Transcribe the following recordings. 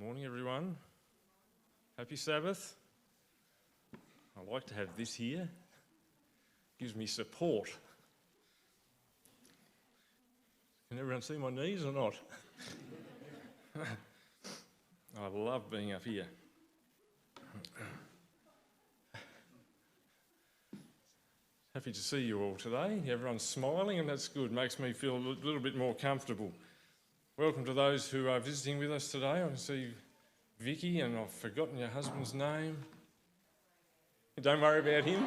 Morning, everyone. Happy Sabbath. I like to have this here. Gives me support. Can everyone see my knees or not? I love being up here. Happy to see you all today. Everyone's smiling and that's good. Makes me feel a little bit more comfortable. Welcome to those who are visiting with us today. I can see Vicky and I've forgotten your husband's name. Don't worry about him.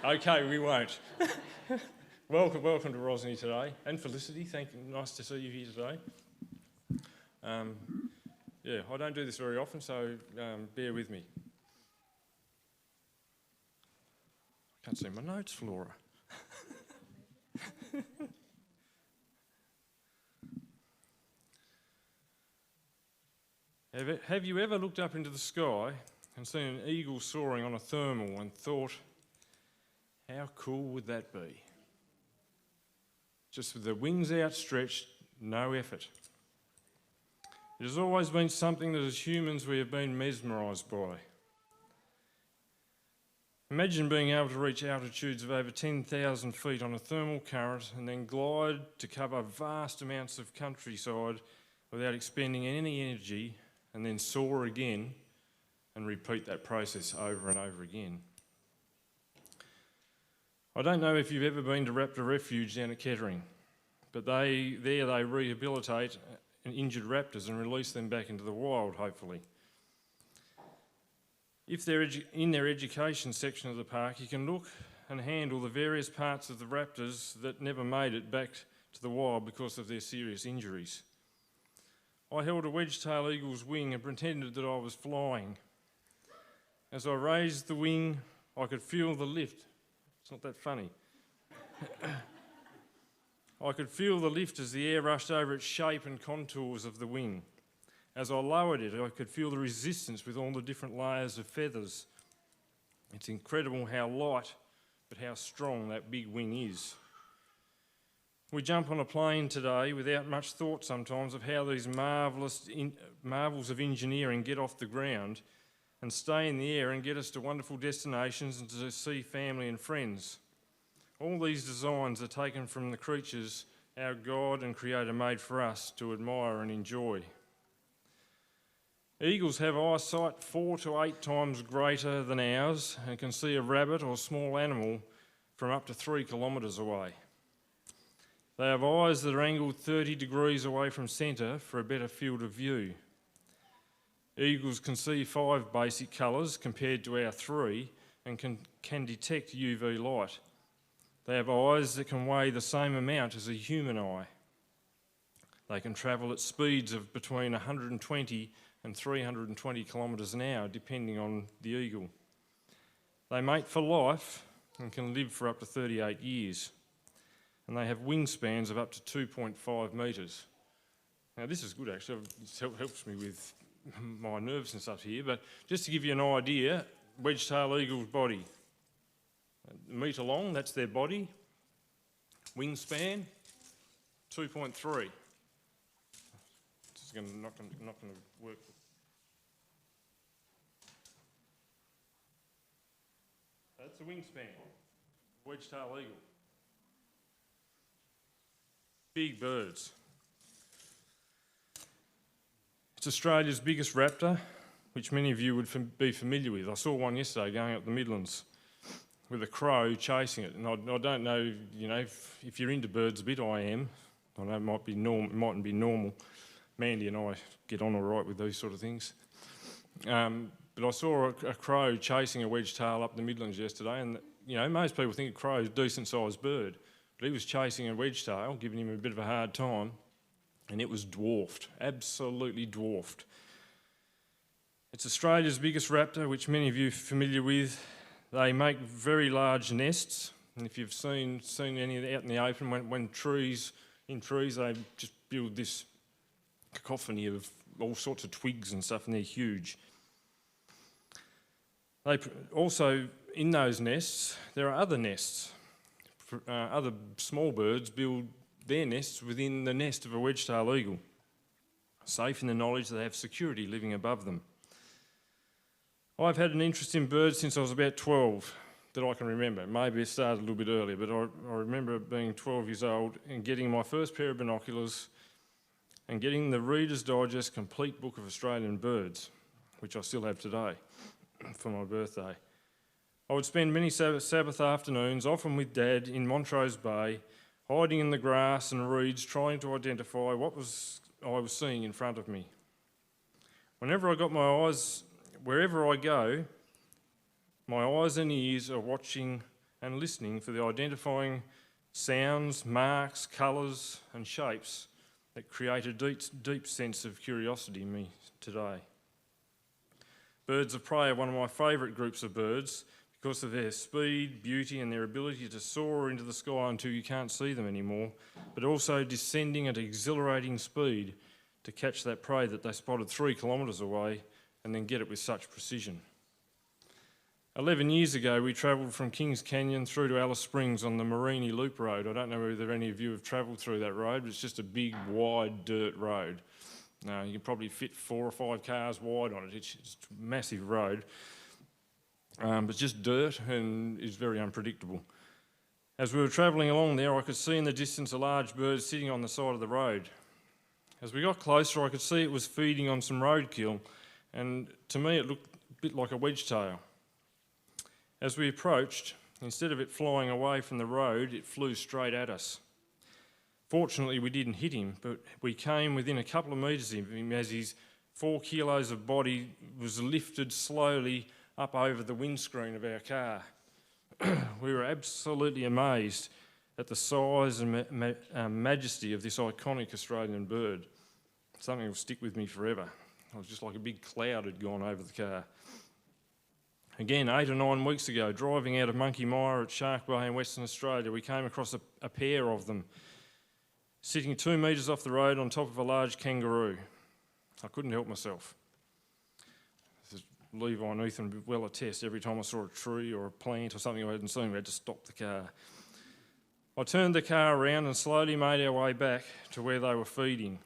Okay, we won't. Welcome to Rosny today. And Felicity, thank you. Nice to see you here today. I don't do this very often, so bear with me. I can't see my notes, Flora. Have you ever looked up into the sky and seen an eagle soaring on a thermal and thought, how cool would that be? Just with the wings outstretched, no effort. It has always been something that as humans we have been mesmerised by. Imagine being able to reach altitudes of over 10,000 feet on a thermal current and then glide to cover vast amounts of countryside without expending any energy, and then soar again and repeat that process over and over again. I don't know if you've ever been to Raptor Refuge down at Kettering, but they rehabilitate injured raptors and release them back into the wild, hopefully. If they're in their education section of the park, you can look and handle the various parts of the raptors that never made it back to the wild because of their serious injuries. I held a wedge-tail eagle's wing and pretended that I was flying. As I raised the wing, I could feel the lift. It's not that funny. I could feel the lift as the air rushed over its shape and contours of the wing. As I lowered it, I could feel the resistance with all the different layers of feathers. It's incredible how light, but how strong that big wing is. We jump on a plane today without much thought sometimes of how these marvels of engineering get off the ground and stay in the air and get us to wonderful destinations and to see family and friends. All these designs are taken from the creatures our God and Creator made for us to admire and enjoy. Eagles have eyesight 4 to 8 times greater than ours and can see a rabbit or small animal from up to 3 kilometres away. They have eyes that are angled 30 degrees away from centre for a better field of view. Eagles can see 5 basic colours compared to our 3 and can detect UV light. They have eyes that can weigh the same amount as a human eye. They can travel at speeds of between 120 and 320 kilometres an hour depending on the eagle. They mate for life and can live for up to 38 years. And they have wingspans of up to 2.5 metres. Now this is good actually, it helps me with my nervousness up here, but just to give you an idea, wedge-tail eagle's body. A metre long, that's their body. Wingspan, 2.3. This is not going to work. That's the wingspan, wedge-tail eagle. Big birds. It's Australia's biggest raptor, which many of you would be familiar with. I saw one yesterday going up the Midlands with a crow chasing it. And I don't know, if you're into birds a bit, I am. I know it mightn't be normal. Mandy and I get on all right with these sort of things. But I saw a crow chasing a wedge-tail up the Midlands yesterday, and most people think a crow is a decent-sized bird. But he was chasing a wedge-tail, giving him a bit of a hard time, and it was dwarfed, absolutely dwarfed. It's Australia's biggest raptor, which many of you are familiar with. They make very large nests, and if you've seen any out in the open, when trees, they just build this cacophony of all sorts of twigs and stuff, and they're huge. They also, in those nests, there are other nests. Other small birds build their nests within the nest of a wedge-tail eagle. safe in the knowledge that they have security living above them. I've had an interest in birds since I was about 12 that I can remember. Maybe it started a little bit earlier, but I remember being 12 years old and getting my first pair of binoculars and getting the Reader's Digest Complete Book of Australian Birds, which I still have today for my birthday. I would spend many Sabbath afternoons, often with Dad, in Montrose Bay, hiding in the grass and reeds, trying to identify what I was seeing in front of me. Wherever I go, my eyes and ears are watching and listening for the identifying sounds, marks, colours and shapes that create a deep sense of curiosity in me today. Birds of prey are one of my favourite groups of birds because of their speed, beauty and their ability to soar into the sky until you can't see them anymore, but also descending at exhilarating speed to catch that prey that they spotted 3 kilometres away and then get it with such precision. 11 years ago, we travelled from Kings Canyon through to Alice Springs on the Morini Loop Road. I don't know whether any of you have travelled through that road, but it's just a big, wide dirt road. You can probably fit 4 or 5 cars wide on it. It's a massive road, but just dirt and is very unpredictable. As we were travelling along there, I could see in the distance a large bird sitting on the side of the road. As we got closer, I could see it was feeding on some roadkill, and to me it looked a bit like a wedge-tail. As we approached, instead of it flying away from the road, it flew straight at us. Fortunately, we didn't hit him, but we came within a couple of metres of him as his 4 kilos of body was lifted slowly up over the windscreen of our car. We were absolutely amazed at the size and majesty of this iconic Australian bird. Something will stick with me forever. It was just like a big cloud had gone over the car. Again, 8 or 9 weeks ago, driving out of Monkey Mire at Shark Bay in Western Australia, we came across a pair of them sitting 2 metres off the road on top of a large kangaroo. I couldn't help myself. Levi and Ethan would well attest, every time I saw a tree or a plant or something I hadn't seen, we had to stop the car. I turned the car around and slowly made our way back to where they were feeding.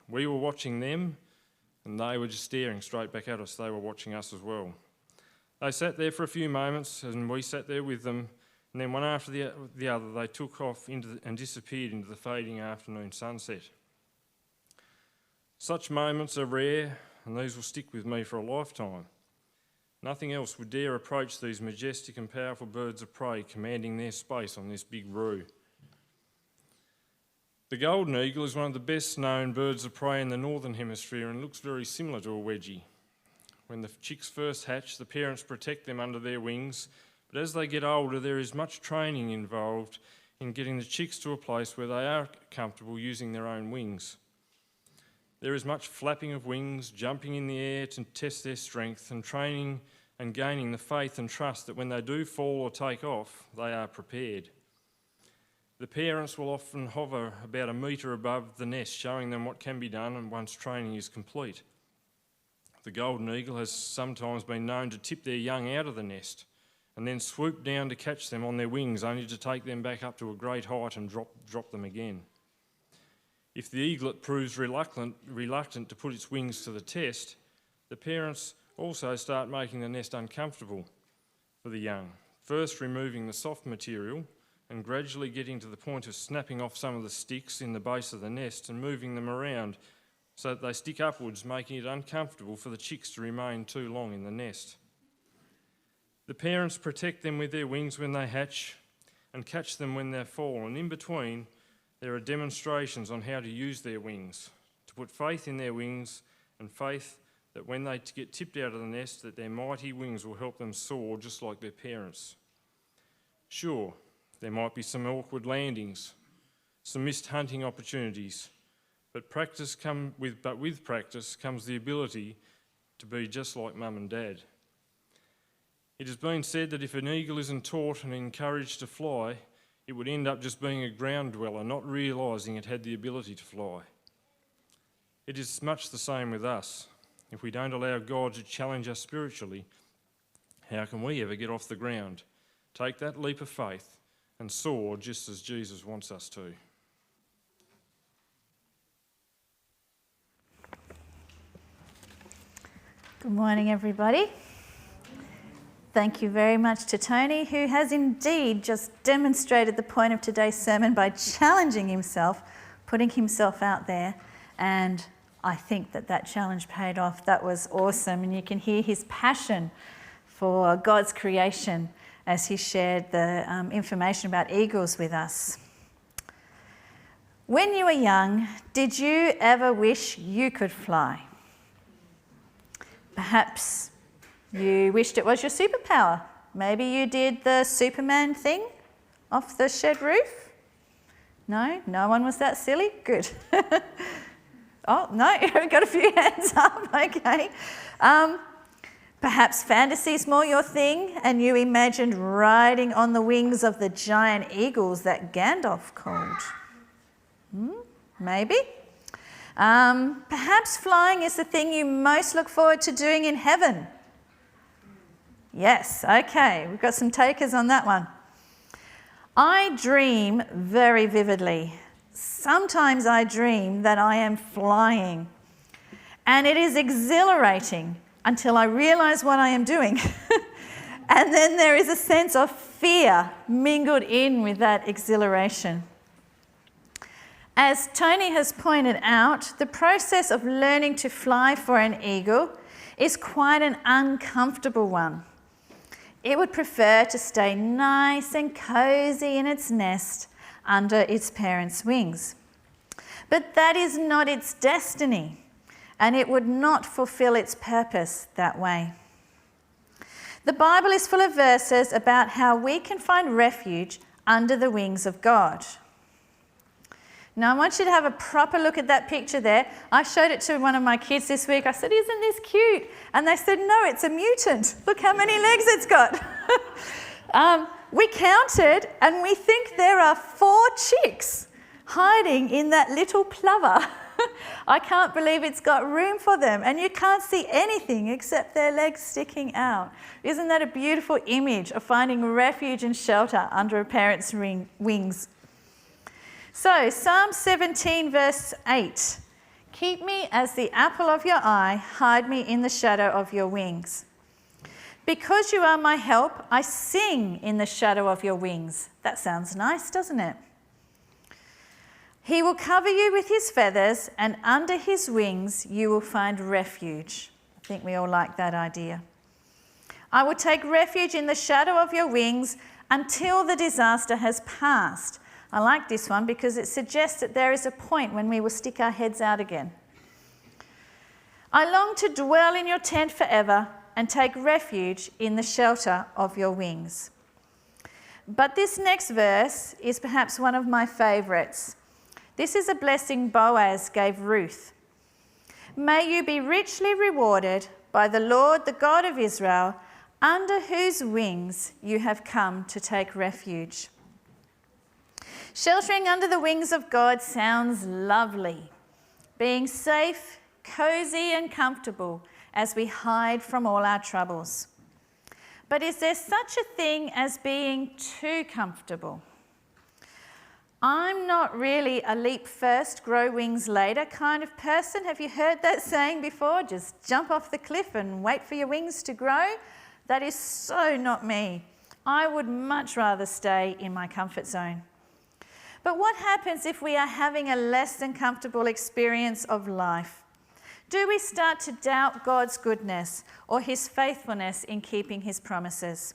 We were watching them and they were just staring straight back at us. They were watching us as well. They sat there for a few moments and we sat there with them, and then one after the other they took off and disappeared into the fading afternoon sunset. Such moments are rare and these will stick with me for a lifetime. Nothing else would dare approach these majestic and powerful birds of prey commanding their space on this big roo. The golden eagle is one of the best known birds of prey in the northern hemisphere and looks very similar to a wedgie. When the chicks first hatch, the parents protect them under their wings, but as they get older, there is much training involved in getting the chicks to a place where they are comfortable using their own wings. There is much flapping of wings, jumping in the air to test their strength, and training and gaining the faith and trust that when they do fall or take off, they are prepared. The parents will often hover about a metre above the nest, showing them what can be done once training is complete. The golden eagle has sometimes been known to tip their young out of the nest and then swoop down to catch them on their wings, only to take them back up to a great height and drop them again. If the eaglet proves reluctant to put its wings to the test, the parents also start making the nest uncomfortable for the young, first removing the soft material and gradually getting to the point of snapping off some of the sticks in the base of the nest and moving them around so that they stick upwards, making it uncomfortable for the chicks to remain too long in the nest. The parents protect them with their wings when they hatch and catch them when they fall, and in between there are demonstrations on how to use their wings, to put faith in their wings and faith that when they get tipped out of the nest that their mighty wings will help them soar just like their parents. Sure, there might be some awkward landings, some missed hunting opportunities, but with practice comes the ability to be just like Mum and Dad. It has been said that if an eagle isn't taught and encouraged to fly, it would end up just being a ground dweller, not realising it had the ability to fly. It is much the same with us. If we don't allow God to challenge us spiritually, how can we ever get off the ground, take that leap of faith and soar just as Jesus wants us to? Good morning, everybody. Thank you very much to Tony, who has indeed just demonstrated the point of today's sermon by challenging himself, putting himself out there, and I think that challenge paid off. That was awesome, and you can hear his passion for God's creation as he shared the information about eagles with us. When you were young, did you ever wish you could fly? Perhaps you wished it was your superpower. Maybe you did the Superman thing off the shed roof? No? No one was that silly? Good. Oh, no, we've got a few hands up, okay. Perhaps fantasy's more your thing and you imagined riding on the wings of the giant eagles that Gandalf called. Maybe. Perhaps flying is the thing you most look forward to doing in heaven. Yes, okay, we've got some takers on that one. I dream very vividly. Sometimes I dream that I am flying, and it is exhilarating until I realise what I am doing. And then there is a sense of fear mingled in with that exhilaration. As Tony has pointed out, the process of learning to fly for an eagle is quite an uncomfortable one. It would prefer to stay nice and cosy in its nest under its parents' wings. But that is not its destiny, and it would not fulfill its purpose that way. The Bible is full of verses about how we can find refuge under the wings of God. Now, I want you to have a proper look at that picture there. I showed it to one of my kids this week. I said, "Isn't this cute?" And they said, "No, it's a mutant. Look how many legs it's got." We counted and we think there are 4 chicks hiding in that little plover. I can't believe it's got room for them, and you can't see anything except their legs sticking out. Isn't that a beautiful image of finding refuge and shelter under a parent's wings? So, Psalm 17 verse 8, "Keep me as the apple of your eye, hide me in the shadow of your wings. Because you are my help, I sing in the shadow of your wings." That sounds nice, doesn't it? "He will cover you with his feathers, and under his wings you will find refuge." I think we all like that idea. "I will take refuge in the shadow of your wings until the disaster has passed." I like this one because it suggests that there is a point when we will stick our heads out again. "I long to dwell in your tent forever and take refuge in the shelter of your wings." But this next verse is perhaps one of my favourites. This is a blessing Boaz gave Ruth. "May you be richly rewarded by the Lord, the God of Israel, under whose wings you have come to take refuge." Sheltering under the wings of God sounds lovely, being safe, cosy and comfortable as we hide from all our troubles. But is there such a thing as being too comfortable? I'm not really a leap first, grow wings later kind of person. Have you heard that saying before? Just jump off the cliff and wait for your wings to grow? That is so not me. I would much rather stay in my comfort zone. But what happens if we are having a less than comfortable experience of life? Do we start to doubt God's goodness or his faithfulness in keeping his promises?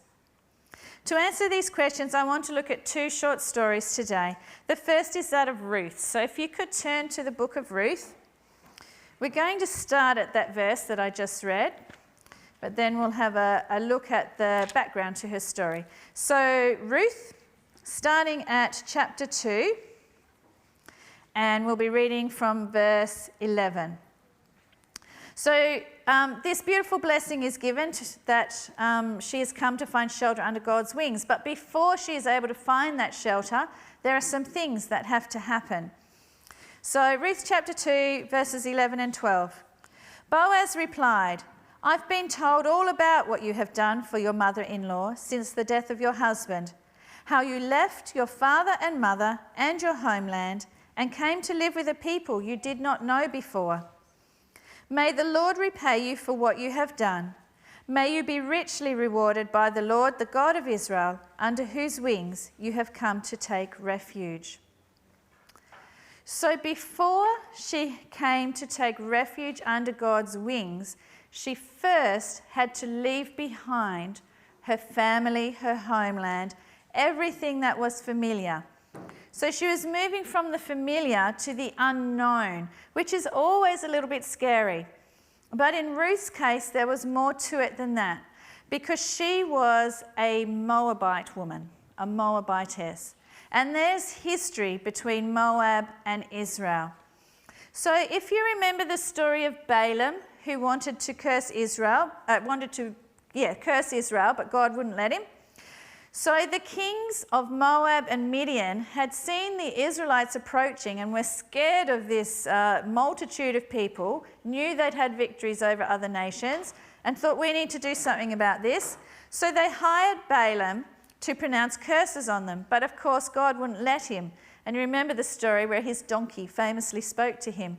To answer these questions, I want to look at 2 short stories today. The first is that of Ruth. So if you could turn to the book of Ruth. We're going to start at that verse that I just read, but then we'll have a look at the background to her story. So Ruth, starting at chapter 2, and we'll be reading from verse 11. So this beautiful blessing is given that she has come to find shelter under God's wings. But before she is able to find that shelter, there are some things that have to happen. So Ruth chapter 2, verses 11 and 12. "Boaz replied, 'I've been told all about what you have done for your mother-in-law since the death of your husband, how you left your father and mother and your homeland and came to live with a people you did not know before. May the Lord repay you for what you have done. May you be richly rewarded by the Lord, the God of Israel, under whose wings you have come to take refuge." So before she came to take refuge under God's wings, she first had to leave behind her family, her homeland, everything that was familiar. So she was moving from the familiar to the unknown, which is always a little bit scary. But in Ruth's case, there was more to it than that, because she was a Moabite woman, a Moabitess. And there's history between Moab and Israel. So if you remember the story of Balaam, who wanted to curse Israel, curse Israel, but God wouldn't let him. So the kings of Moab and Midian had seen the Israelites approaching and were scared of this multitude of people, knew they'd had victories over other nations, and thought, we need to do something about this. So they hired Balaam to pronounce curses on them. But of course, God wouldn't let him. And you remember the story where his donkey famously spoke to him.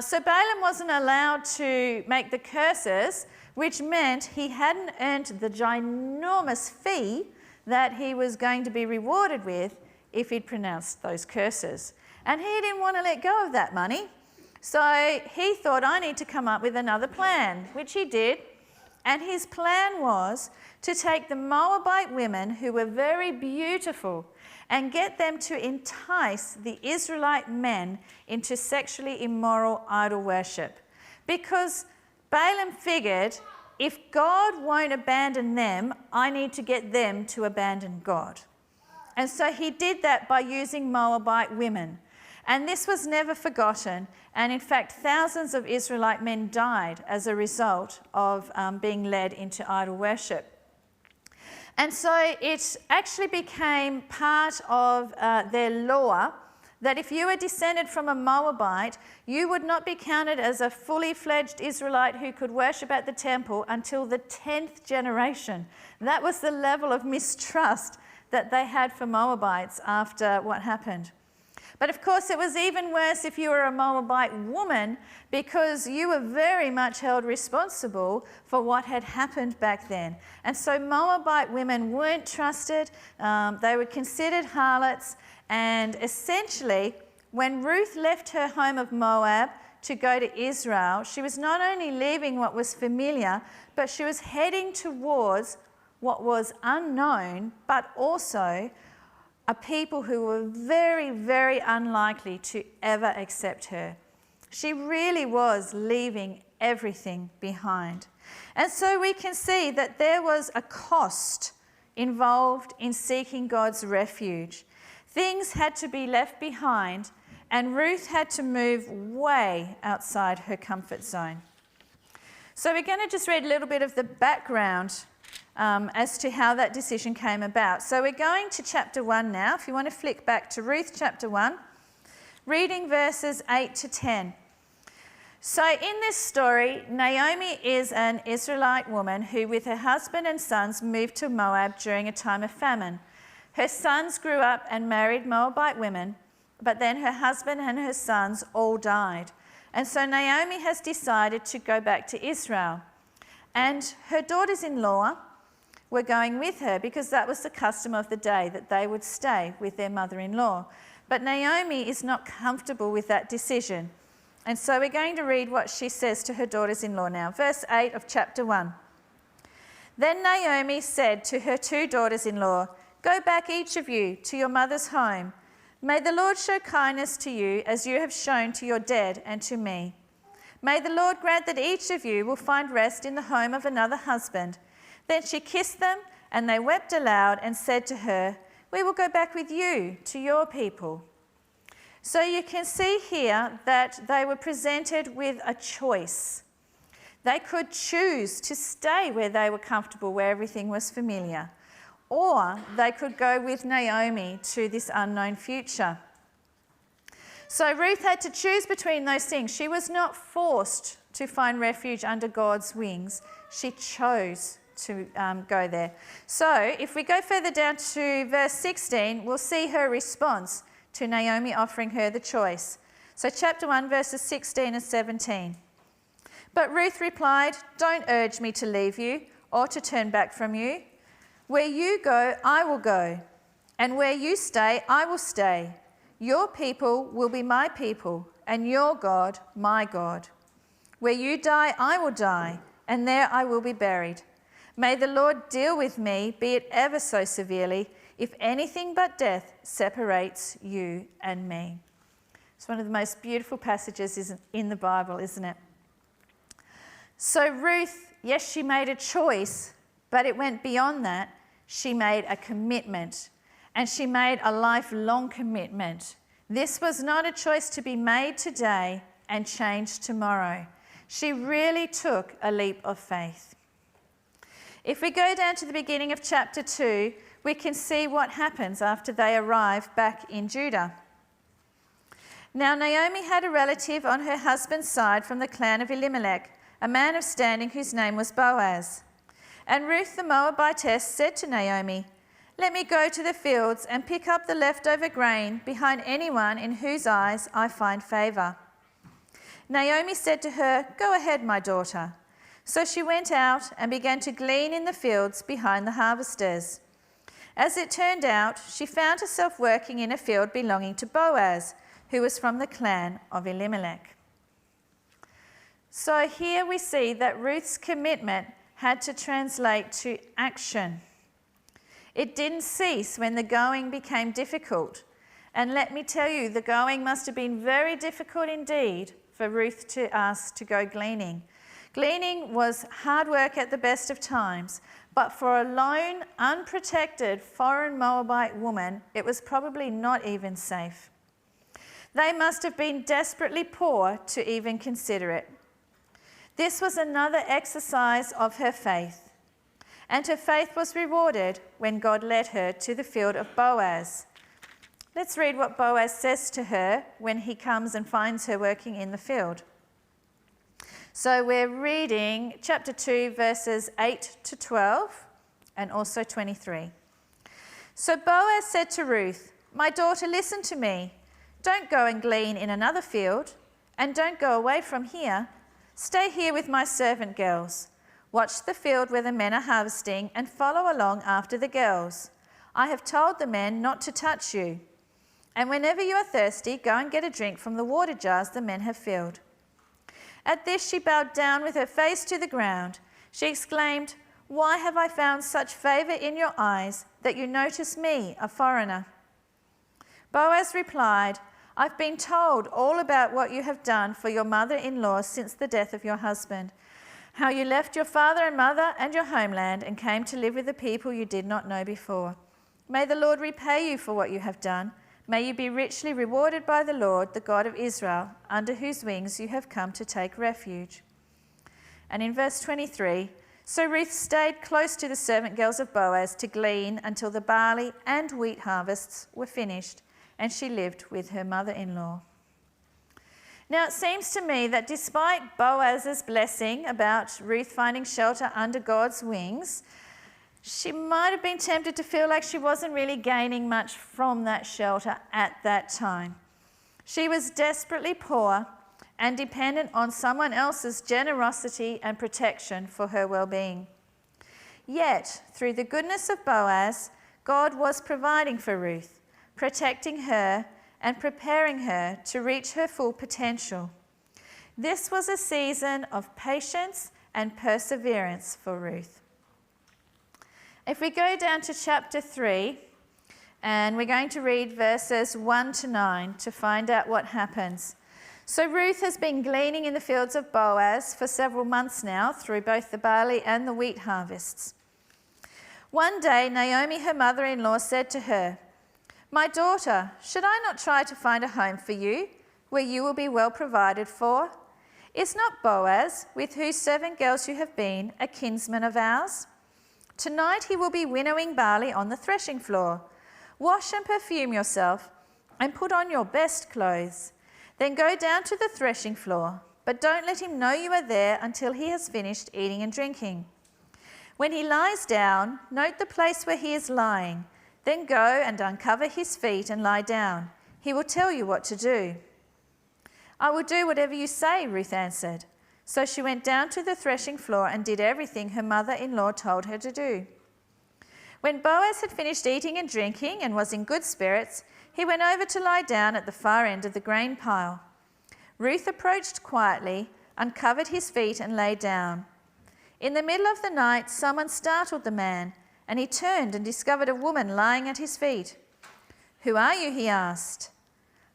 So Balaam wasn't allowed to make the curses, which meant he hadn't earned the ginormous fee that he was going to be rewarded with if he'd pronounced those curses. And he didn't want to let go of that money. So he thought, I need to come up with another plan, which he did. And his plan was to take the Moabite women, who were very beautiful, and get them to entice the Israelite men into sexually immoral idol worship. Because Balaam figured, if God won't abandon them, I need to get them to abandon God. And so he did that by using Moabite women. And this was never forgotten. And in fact, thousands of Israelite men died as a result of being led into idol worship. And so it actually became part of their law that if you were descended from a Moabite, you would not be counted as a fully fledged Israelite who could worship at the temple until the 10th generation. That was the level of mistrust that they had for Moabites after what happened. But of course, it was even worse if you were a Moabite woman, because you were very much held responsible for what had happened back then. And so Moabite women weren't trusted. They were considered harlots. And essentially, when Ruth left her home of Moab to go to Israel, she was not only leaving what was familiar, but she was heading towards what was unknown, but also a people who were very, very unlikely to ever accept her. She really was leaving everything behind. And so we can see that there was a cost involved in seeking God's refuge. Things had to be left behind, and Ruth had to move way outside her comfort zone. So we're going to just read a little bit of the background as to how that decision came about. So we're going to chapter 1 now. If you want to flick back to Ruth chapter 1, reading verses 8 to 10. So in this story, Naomi is an Israelite woman who, with her husband and sons, moved to Moab during a time of famine. Her sons grew up and married Moabite women, but then her husband and her sons all died. And so Naomi has decided to go back to Israel. And her daughters-in-law were going with her because that was the custom of the day, that they would stay with their mother-in-law. But Naomi is not comfortable with that decision. And so we're going to read what she says to her daughters-in-law now. Verse 8 of chapter 1. Then Naomi said to her 2 daughters-in-law, "Go back, each of you, to your mother's home. May the Lord show kindness to you as you have shown to your dead and to me. May the Lord grant that each of you will find rest in the home of another husband." Then she kissed them, and they wept aloud and said to her, "We will go back with you to your people." So you can see here that they were presented with a choice. They could choose to stay where they were comfortable, where everything was familiar, or they could go with Naomi to this unknown future. So Ruth had to choose between those things. She was not forced to find refuge under God's wings. She chose to go there. So if we go further down to verse 16, we'll see her response to Naomi offering her the choice. So chapter 1, verses 16 and 17. But Ruth replied, "Don't urge me to leave you or to turn back from you. Where you go, I will go, and where you stay, I will stay. Your people will be my people, and your God, my God. Where you die, I will die, and there I will be buried. May the Lord deal with me, be it ever so severely, if anything but death separates you and me." It's one of the most beautiful passages in the Bible, isn't it? So Ruth, yes, she made a choice, but it went beyond that. She made a commitment, and she made a lifelong commitment. This was not a choice to be made today and changed tomorrow. She really took a leap of faith. If we go down to the beginning of chapter 2, we can see what happens after they arrive back in Judah. Now Naomi had a relative on her husband's side from the clan of Elimelech, a man of standing whose name was Boaz. And Ruth the Moabitess said to Naomi, "Let me go to the fields and pick up the leftover grain behind anyone in whose eyes I find favour." Naomi said to her, "Go ahead, my daughter." So she went out and began to glean in the fields behind the harvesters. As it turned out, she found herself working in a field belonging to Boaz, who was from the clan of Elimelech. So here we see that Ruth's commitment had to translate to action. It didn't cease when the going became difficult. And let me tell you, the going must have been very difficult indeed for Ruth to ask to go gleaning. Gleaning was hard work at the best of times, but for a lone, unprotected foreign Moabite woman, it was probably not even safe. They must have been desperately poor to even consider it. This was another exercise of her faith, and her faith was rewarded when God led her to the field of Boaz. Let's read what Boaz says to her when he comes and finds her working in the field. So we're reading chapter 2, verses 8 to 12, and also 23. So Boaz said to Ruth, "My daughter, listen to me. Don't go and glean in another field, and don't go away from here. Stay here with my servant girls. Watch the field where the men are harvesting and follow along after the girls. I have told the men not to touch you. And whenever you are thirsty, go and get a drink from the water jars the men have filled." At this she bowed down with her face to the ground. She exclaimed, "Why have I found such favour in your eyes that you notice me, a foreigner?" Boaz replied, "I've been told all about what you have done for your mother-in-law since the death of your husband, how you left your father and mother and your homeland and came to live with the people you did not know before. May the Lord repay you for what you have done. May you be richly rewarded by the Lord, the God of Israel, under whose wings you have come to take refuge." And in verse 23, so Ruth stayed close to the servant girls of Boaz to glean until the barley and wheat harvests were finished, and she lived with her mother-in-law. Now it seems to me that despite Boaz's blessing about Ruth finding shelter under God's wings, she might have been tempted to feel like she wasn't really gaining much from that shelter at that time. She was desperately poor and dependent on someone else's generosity and protection for her well-being. Yet, through the goodness of Boaz, God was providing for Ruth, protecting her and preparing her to reach her full potential. This was a season of patience and perseverance for Ruth. If we go down to chapter 3, and we're going to read verses 1 to 9 to find out what happens. So Ruth has been gleaning in the fields of Boaz for several months now through both the barley and the wheat harvests. One day, Naomi, her mother-in-law, said to her, "My daughter, should I not try to find a home for you where you will be well provided for? Is not Boaz, with whose servant girls you have been, a kinsman of ours? Tonight he will be winnowing barley on the threshing floor. Wash and perfume yourself and put on your best clothes. Then go down to the threshing floor, but don't let him know you are there until he has finished eating and drinking. When he lies down, note the place where he is lying. Then go and uncover his feet and lie down. He will tell you what to do." "I will do whatever you say," Ruth answered. So she went down to the threshing floor and did everything her mother-in-law told her to do. When Boaz had finished eating and drinking and was in good spirits, he went over to lie down at the far end of the grain pile. Ruth approached quietly, uncovered his feet and lay down. In the middle of the night, someone startled the man, and he turned and discovered a woman lying at his feet. "Who are you?" he asked.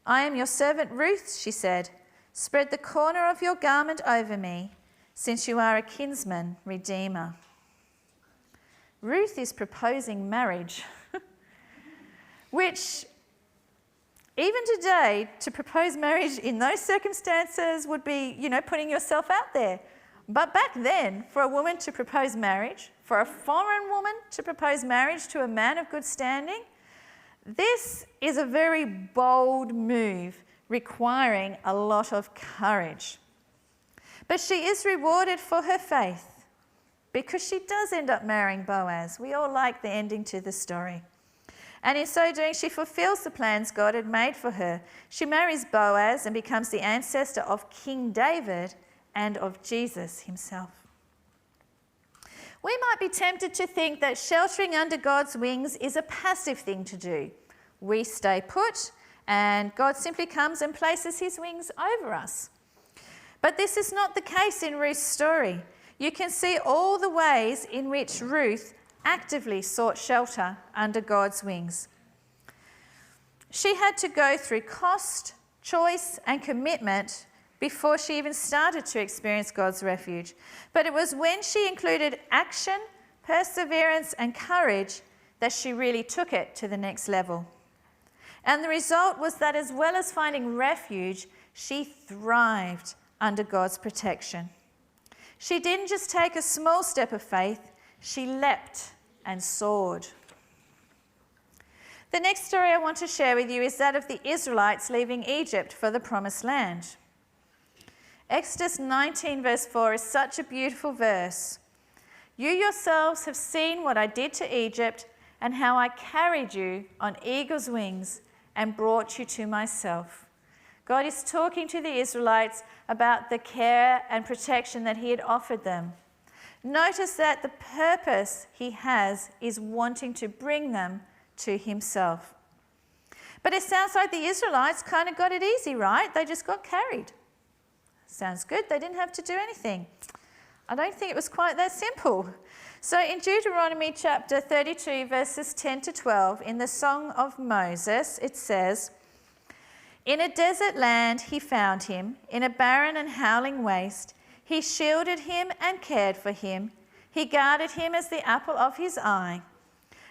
"I am your servant Ruth," she said. "Spread the corner of your garment over me, since you are a kinsman redeemer." Ruth is proposing marriage, which even today, to propose marriage in those circumstances would be, putting yourself out there. But back then, for a woman to propose marriage, for a foreign woman to propose marriage to a man of good standing, this is a very bold move requiring a lot of courage. But she is rewarded for her faith because she does end up marrying Boaz. We all like the ending to the story. And in so doing, she fulfills the plans God had made for her. She marries Boaz and becomes the ancestor of King David and of Jesus himself. We might be tempted to think that sheltering under God's wings is a passive thing to do. We stay put, and God simply comes and places his wings over us. But this is not the case in Ruth's story. You can see all the ways in which Ruth actively sought shelter under God's wings. She had to go through cost, choice, and commitment before she even started to experience God's refuge. But it was when she included action, perseverance, and courage that she really took it to the next level. And the result was that as well as finding refuge, she thrived under God's protection. She didn't just take a small step of faith, she leapt and soared. The next story I want to share with you is that of the Israelites leaving Egypt for the Promised Land. Exodus 19 verse 4 is such a beautiful verse. "You yourselves have seen what I did to Egypt and how I carried you on eagle's wings and brought you to myself." God is talking to the Israelites about the care and protection that he had offered them. Notice that the purpose he has is wanting to bring them to himself. But it sounds like the Israelites kind of got it easy, right? They just got carried. Sounds good. They didn't have to do anything. I don't think it was quite that simple. So in Deuteronomy chapter 32, verses 10 to 12, in the Song of Moses, it says, "In a desert land he found him, in a barren and howling waste. He shielded him and cared for him. He guarded him as the apple of his eye.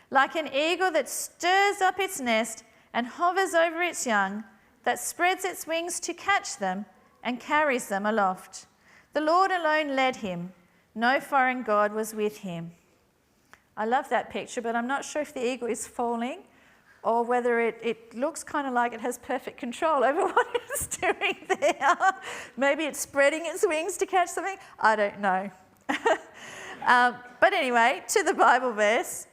Like an eagle that stirs up its nest and hovers over its young, that spreads its wings to catch them and carries them aloft. The Lord alone led him. No foreign god was with him." I love that picture, but I'm not sure if the eagle is falling or whether it looks kind of like it has perfect control over what it's doing there. Maybe it's spreading its wings to catch something. I don't know. But anyway, to the Bible verse.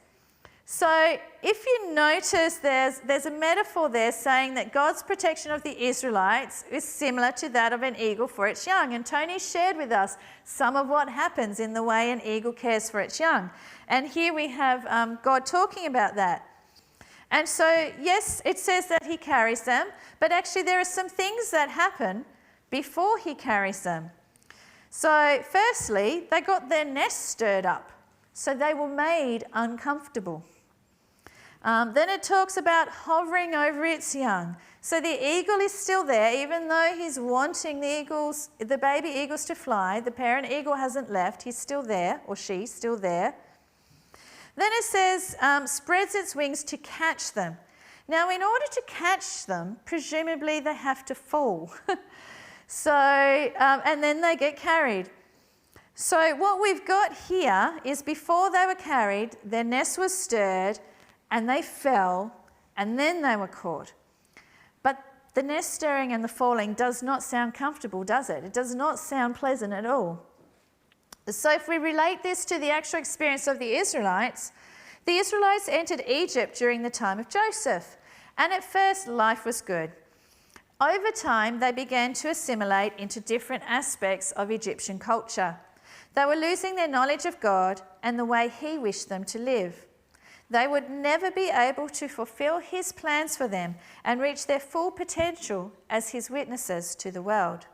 So if you notice, there's a metaphor there saying that God's protection of the Israelites is similar to that of an eagle for its young. And Tony shared with us some of what happens in the way an eagle cares for its young. And here we have God talking about that. And so, yes, it says that he carries them, but actually there are some things that happen before he carries them. So firstly, they got their nest stirred up, so they were made uncomfortable. Then it talks about hovering over its young. So the eagle is still there, even though he's wanting the baby eagles to fly. The parent eagle hasn't left, he's still there, or she's still there. Then it says, spreads its wings to catch them. Now, in order to catch them, presumably they have to fall. And then they get carried. So what we've got here is before they were carried, their nest was stirred, and they fell, and then they were caught. But the nest stirring and the falling does not sound comfortable, does it? It does not sound pleasant at all. So if we relate this to the actual experience of the Israelites entered Egypt during the time of Joseph. And at first, life was good. Over time, they began to assimilate into different aspects of Egyptian culture. They were losing their knowledge of God and the way He wished them to live. They would never be able to fulfill His plans for them and reach their full potential as His witnesses to the world.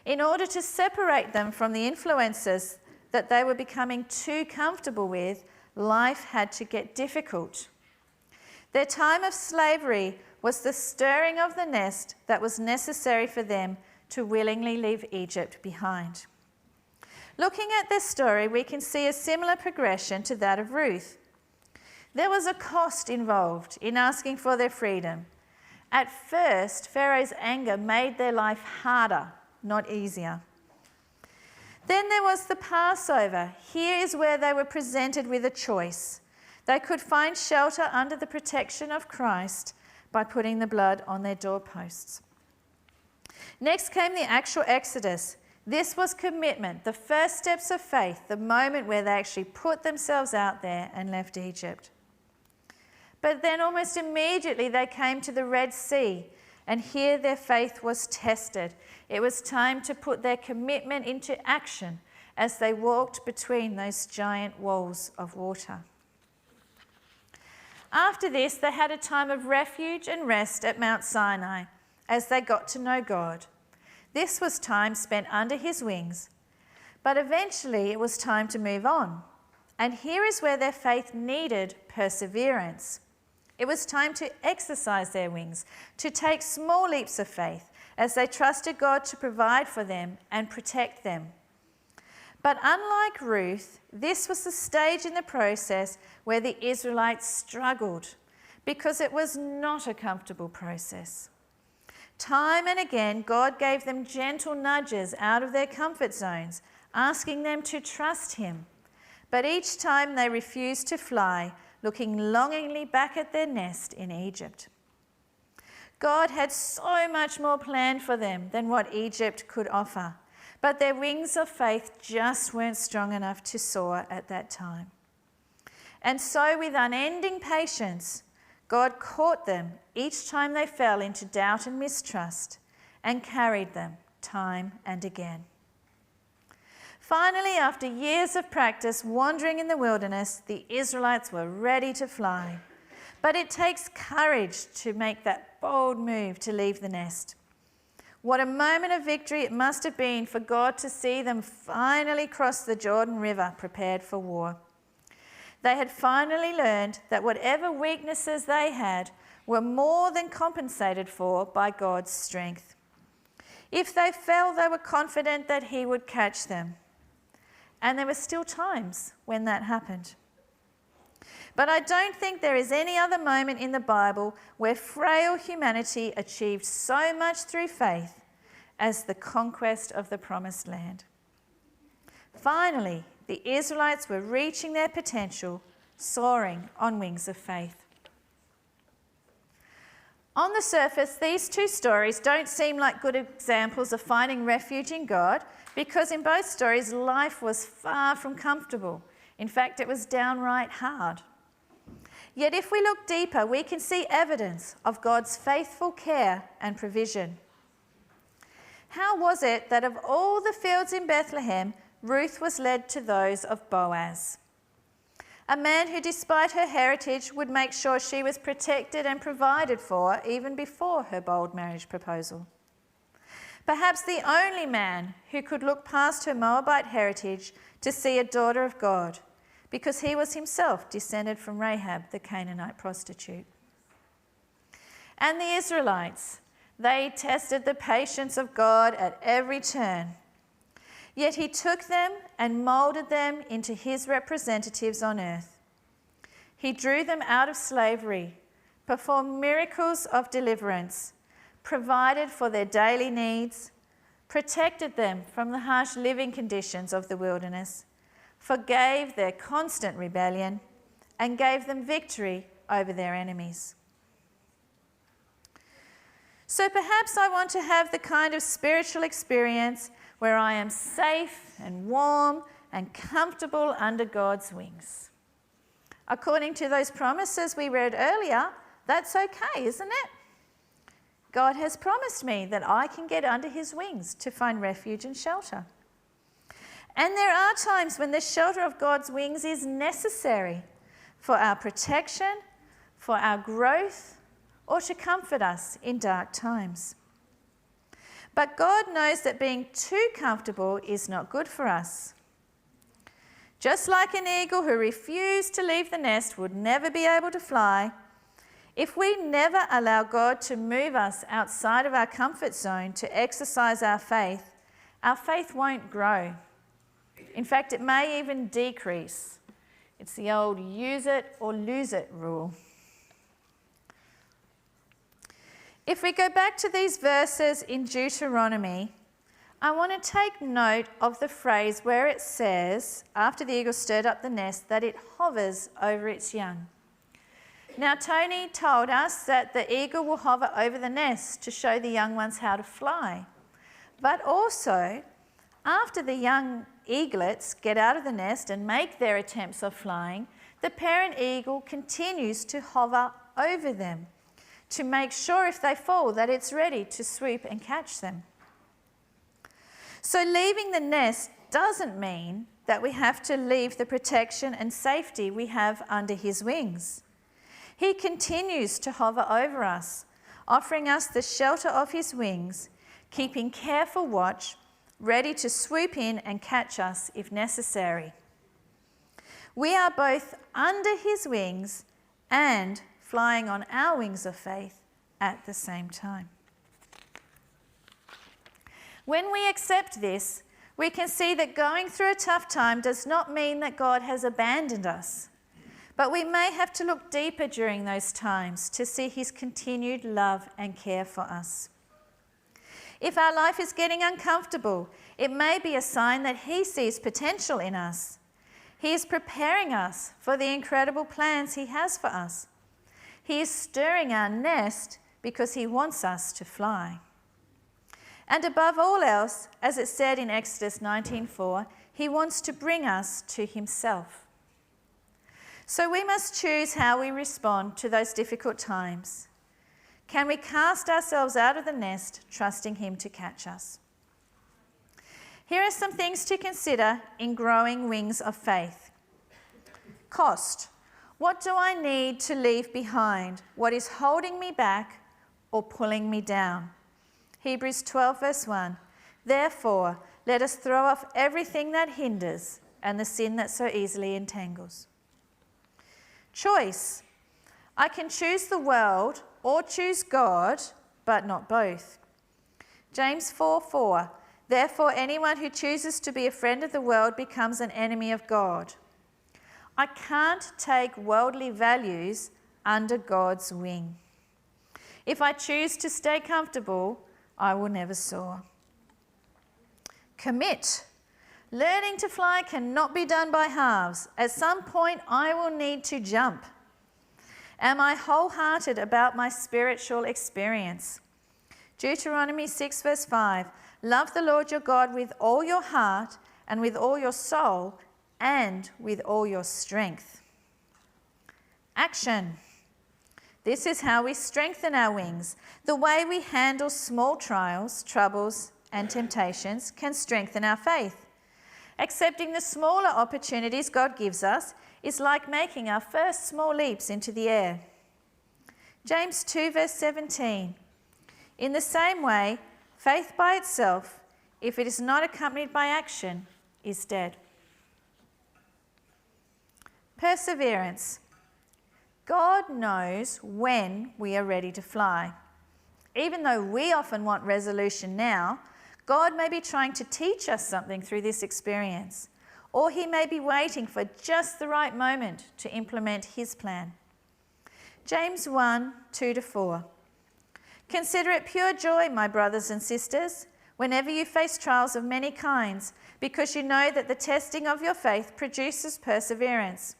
In order to separate them from the influences that they were becoming too comfortable with, life had to get difficult. Their time of slavery was the stirring of the nest that was necessary for them to willingly leave Egypt behind. Looking at this story, we can see a similar progression to that of Ruth. There was a cost involved in asking for their freedom. At first, Pharaoh's anger made their life harder, not easier. Then there was the Passover. Here is where they were presented with a choice. They could find shelter under the protection of Christ by putting the blood on their doorposts. Next came the actual Exodus. This was commitment, the first steps of faith, the moment where they actually put themselves out there and left Egypt. But then almost immediately they came to the Red Sea, and here their faith was tested. It was time to put their commitment into action as they walked between those giant walls of water. After this, they had a time of refuge and rest at Mount Sinai as they got to know God. This was time spent under His wings, but eventually it was time to move on. And here is where their faith needed perseverance. It was time to exercise their wings, to take small leaps of faith as they trusted God to provide for them and protect them. But unlike Ruth, this was the stage in the process where the Israelites struggled because it was not a comfortable process. Time and again, God gave them gentle nudges out of their comfort zones, asking them to trust Him. But each time they refused to fly, looking longingly back at their nest in Egypt. God had so much more planned for them than what Egypt could offer, but their wings of faith just weren't strong enough to soar at that time. And so with unending patience, God caught them each time they fell into doubt and mistrust and carried them time and again. Finally, after years of practice wandering in the wilderness, the Israelites were ready to fly. But it takes courage to make that bold move to leave the nest. What a moment of victory it must have been for God to see them finally cross the Jordan River prepared for war. They had finally learned that whatever weaknesses they had were more than compensated for by God's strength. If they fell, they were confident that He would catch them. And there were still times when that happened. But I don't think there is any other moment in the Bible where frail humanity achieved so much through faith as the conquest of the Promised Land. Finally, the Israelites were reaching their potential, soaring on wings of faith. On the surface, these two stories don't seem like good examples of finding refuge in God, because in both stories, life was far from comfortable. In fact, it was downright hard. Yet if we look deeper, we can see evidence of God's faithful care and provision. How was it that of all the fields in Bethlehem, Ruth was led to those of Boaz? A man who, despite her heritage, would make sure she was protected and provided for even before her bold marriage proposal. Perhaps the only man who could look past her Moabite heritage to see a daughter of God, because he was himself descended from Rahab, the Canaanite prostitute. And the Israelites, they tested the patience of God at every turn. Yet He took them and moulded them into His representatives on earth. He drew them out of slavery, performed miracles of deliverance, provided for their daily needs, protected them from the harsh living conditions of the wilderness, forgave their constant rebellion, and gave them victory over their enemies. So perhaps I want to have the kind of spiritual experience where I am safe and warm and comfortable under God's wings. According to those promises we read earlier, that's okay, isn't it? God has promised me that I can get under his wings to find refuge and shelter. And there are times when the shelter of God's wings is necessary for our protection, for our growth, or to comfort us in dark times. But God knows that being too comfortable is not good for us. Just like an eagle who refused to leave the nest would never be able to fly, if we never allow God to move us outside of our comfort zone to exercise our faith won't grow. In fact, it may even decrease. It's the old use it or lose it rule. If we go back to these verses in Deuteronomy, I want to take note of the phrase where it says, after the eagle stirred up the nest, that it hovers over its young. Now, Tony told us that the eagle will hover over the nest to show the young ones how to fly. But also, after the young eaglets get out of the nest and make their attempts of flying, the parent eagle continues to hover over them to make sure if they fall that it's ready to swoop and catch them. So leaving the nest doesn't mean that we have to leave the protection and safety we have under his wings. He continues to hover over us, offering us the shelter of his wings, keeping careful watch, ready to swoop in and catch us if necessary. We are both under his wings and flying on our wings of faith at the same time. When we accept this, we can see that going through a tough time does not mean that God has abandoned us. But we may have to look deeper during those times to see his continued love and care for us. If our life is getting uncomfortable, it may be a sign that he sees potential in us. He is preparing us for the incredible plans he has for us. He is stirring our nest because he wants us to fly. And above all else, as it said in Exodus 19:4, he wants to bring us to himself. So we must choose how we respond to those difficult times. Can we cast ourselves out of the nest, trusting him to catch us? Here are some things to consider in growing wings of faith. Cost. What do I need to leave behind? What is holding me back or pulling me down? Hebrews 12 verse 1. Therefore, let us throw off everything that hinders and the sin that so easily entangles. Choice. I can choose the world or choose God, but not both. James 4:4. Therefore, anyone who chooses to be a friend of the world becomes an enemy of God. I can't take worldly values under God's wing. If I choose to stay comfortable, I will never soar. Commit. Learning to fly cannot be done by halves. At some point, I will need to jump. Am I wholehearted about my spiritual experience? Deuteronomy 6 verse 5. Love the Lord your God with all your heart and with all your soul and with all your strength. Action. This is how we strengthen our wings. The way we handle small trials, troubles, and temptations can strengthen our faith. Accepting the smaller opportunities God gives us is like making our first small leaps into the air. James 2 verse 17. In the same way, faith by itself, if it is not accompanied by action, is dead. Perseverance. God knows when we are ready to fly. Even though we often want resolution now, God may be trying to teach us something through this experience, or he may be waiting for just the right moment to implement his plan. James 1, 2-4. Consider it pure joy, my brothers and sisters, whenever you face trials of many kinds, because you know that the testing of your faith produces perseverance.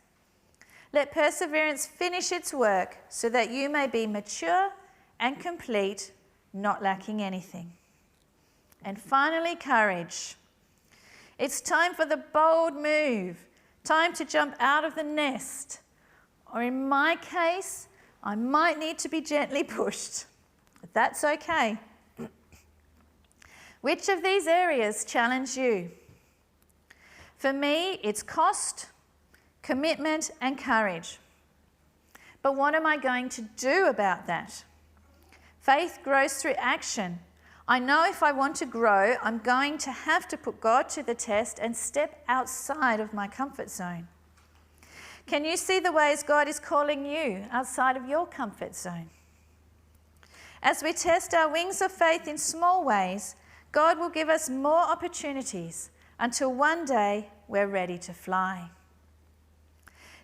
Let perseverance finish its work so that you may be mature and complete, not lacking anything. And finally, courage. It's time for the bold move, time to jump out of the nest. Or in my case, I might need to be gently pushed. But that's okay. Which of these areas challenge you? For me, it's cost, commitment, and courage. But what am I going to do about that? Faith grows through action. I know if I want to grow, I'm going to have to put God to the test and step outside of my comfort zone. Can you see the ways God is calling you outside of your comfort zone? As we test our wings of faith in small ways, God will give us more opportunities until one day we're ready to fly.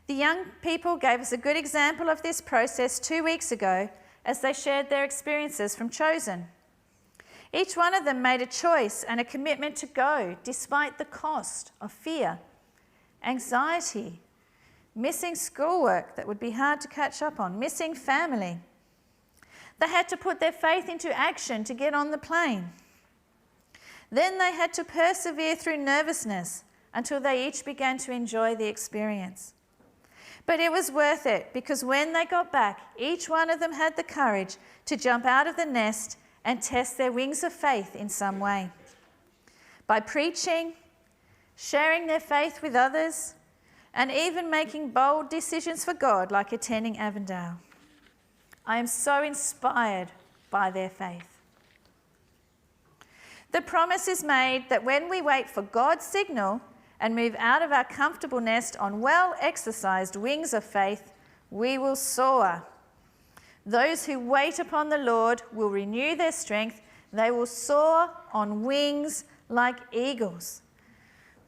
The young people gave us a good example of this process 2 weeks ago as they shared their experiences from Chosen. Each one of them made a choice and a commitment to go despite the cost of fear, anxiety, missing schoolwork that would be hard to catch up on, missing family. They had to put their faith into action to get on the plane. Then they had to persevere through nervousness until they each began to enjoy the experience. But it was worth it because when they got back, each one of them had the courage to jump out of the nest and test their wings of faith in some way. By preaching, sharing their faith with others, and even making bold decisions for God like attending Avondale. I am so inspired by their faith. The promise is made that when we wait for God's signal and move out of our comfortable nest on well-exercised wings of faith, we will soar. Those who wait upon the Lord will renew their strength. They will soar on wings like eagles.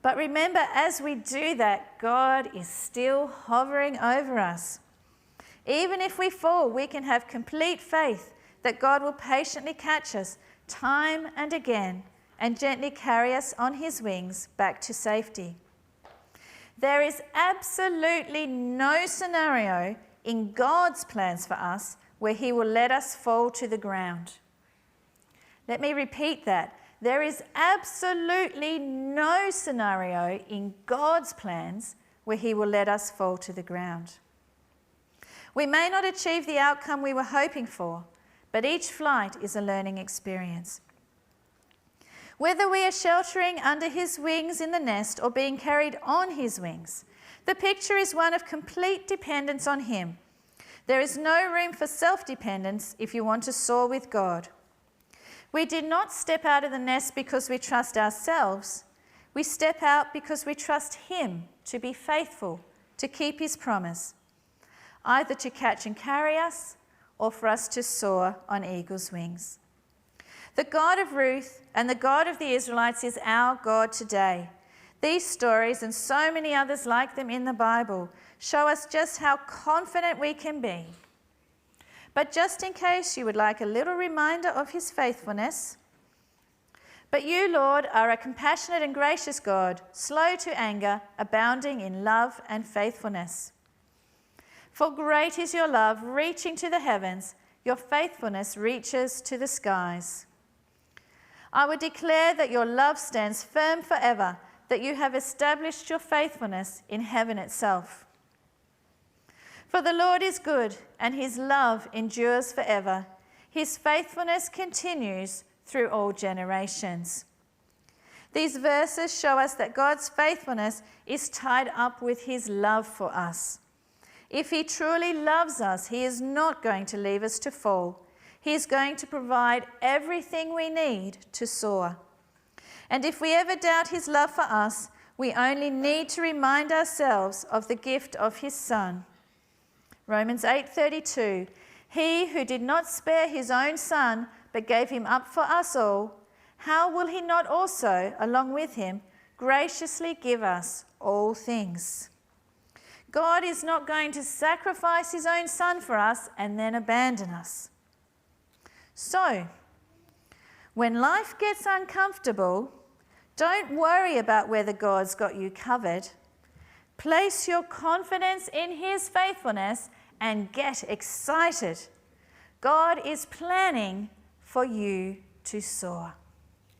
But remember, as we do that, God is still hovering over us. Even if we fall, we can have complete faith that God will patiently catch us time and again and gently carry us on his wings back to safety. There is absolutely no scenario in God's plans for us where he will let us fall to the ground. Let me repeat that. There is absolutely no scenario in God's plans where he will let us fall to the ground. We may not achieve the outcome we were hoping for, but each flight is a learning experience. Whether we are sheltering under his wings in the nest or being carried on his wings, the picture is one of complete dependence on him. There is no room for self-dependence if you want to soar with God. We did not step out of the nest because we trust ourselves. We step out because we trust him to be faithful, to keep his promise, either to catch and carry us or for us to soar on eagle's wings. The God of Ruth and the God of the Israelites is our God today. These stories and so many others like them in the Bible show us just how confident we can be. But just in case you would like a little reminder of his faithfulness, but you, Lord, are a compassionate and gracious God, slow to anger, abounding in love and faithfulness. For great is your love, reaching to the heavens, your faithfulness reaches to the skies. I would declare that your love stands firm forever, that you have established your faithfulness in heaven itself. For the Lord is good, and his love endures forever. His faithfulness continues through all generations. These verses show us that God's faithfulness is tied up with his love for us. If he truly loves us, he is not going to leave us to fall. He is going to provide everything we need to soar. And if we ever doubt his love for us, we only need to remind ourselves of the gift of his Son. Romans 8:32, he who did not spare his own Son, but gave him up for us all, how will he not also, along with him, graciously give us all things? God is not going to sacrifice his own Son for us and then abandon us. So, when life gets uncomfortable, don't worry about whether God's got you covered. Place your confidence in his faithfulness and get excited. God is planning for you to soar.